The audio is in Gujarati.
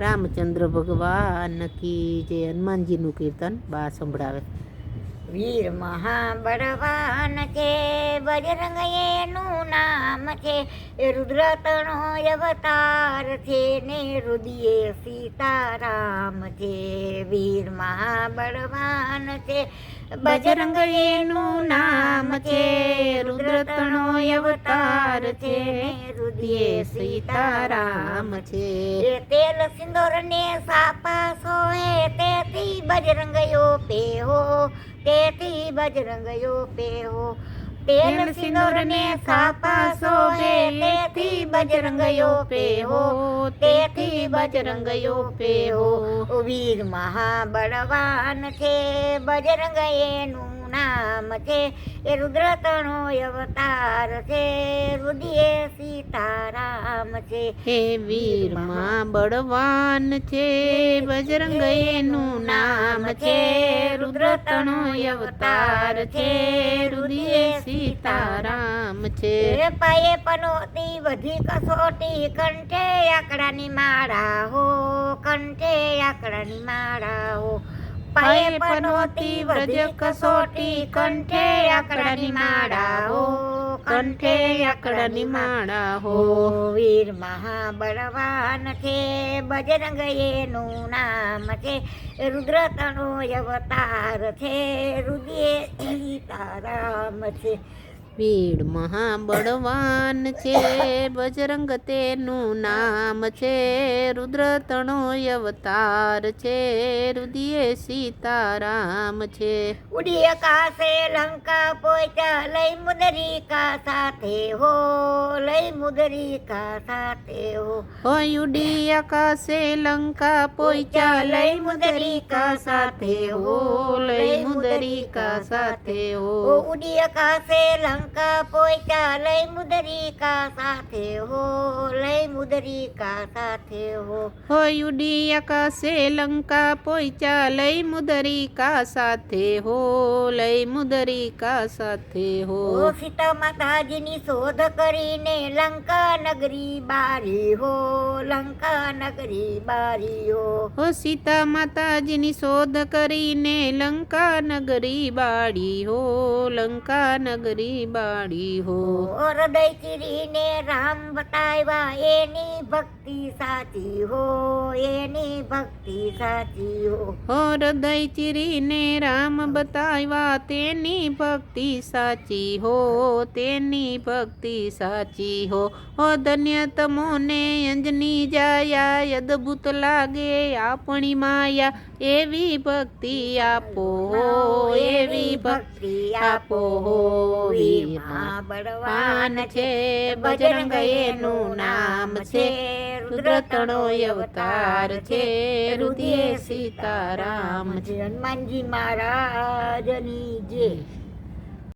રામચંદ્ર ભગવાન કી જે હનુમાનજીનું કીર્તન બા સંભળાવે. વીર મહાબળવાન છે, બજરંગ એનું નામ છે, એ રુદ્ર તણો અવતાર છે ને રુદિયે સીતારામ છે. વીર મહાબળવાન છે, બજરંગ એનું નામ છે, રુદ્ર તણો અવતાર છે ને રુદિયે સીતારામ છે. એ તેલ સિંદૂર ને સાપા સોએ તેથી બજરંગયો પેહો, તેથી બજરંગયો પેહો. તેલ સિંદૂર ને સાપા સોએ તેથી બજરંગયો પેહો, તેથી બજરંગયો પેહો. વીર મહાબળવાન છે, બજરંગ એનું નામ છે, એ રુદ્ર તણો અવતાર છે, રુદિયે સીતારામ છે. હે વીર બળવાન છે, બજરંગ એનું નામ છે, રુદ્ર તણો અવતાર છે, રુદિયે સીતારામ છે. પાયે પનોતી વધી કસોટી, કંઠે આકડાની માળા હો, કંઠે આકડાની માળા હો. પાયે પનોતી વ્રજ કસોટી, કંઠે આકડાની માળા હો, કંઠે આકડાની માળા હો. વીર મહાબળવાન છે, બજરંગ એનું નામ છે, રુદ્ર તણો અવતાર છે, રુદિયે સીતારામ છે. વીર મહાબળવાન છે, બજરંગ તેનું નામ છે, રુદ્ર તણો અવતાર છે, રુદિયે સીતારામ છે. ઉડી આકાશે લંકા પોઈચા, લઈ મુદરિકા સાથે હો, લઈ મુદરિકા સાથે હો. હોય ઉડી આકાશે લંકા પોઈચા, લઈ મુદરિકા સાથે હો, લઈ મુદરિકા સાથે હો. ઉડી આકાશે લંકા પોઈચા, લઈ મુદરિકા સાથે હો, લઈ મુદરિકા સાથે હો. હોય ઉડી આકાશે લંકા પોઈચા, લઈ મુદરિકા સાથે હો, લઈ મુદરિકા સાથે હો. સીતા માતાજીની શોધ કરીને લંકા નગરી બારી હો, લંકા નગરી બારી હો. સીતા માતાજીની શોધ કરીને લંકા નગરી બાળી હો, લંકા નગરી બાળી હો. હૃદય ચીરીને રામ બતાવ્યા, એની ભક્તિ સાચી હો, એની ભક્તિ સાચી હો. હૃદય ચીરીને રામ બતાવ્યા, તેની ભક્તિ સાચી હો, તેની ભક્તિ સાચી હો. ધન્ય તમોને અંજની જાયા, અદભુત લાગે આપણી માયા, એવી ભક્તિ આપો હો, એવી ભક્તિ આપો હો. વીર મહાબળવાન છે, બજરંગ એનું નામ છે, રુદ્ર તણો અવતાર છે, રુદિયે સીતારામ છે. હનુમાનજી મહારાજની જય.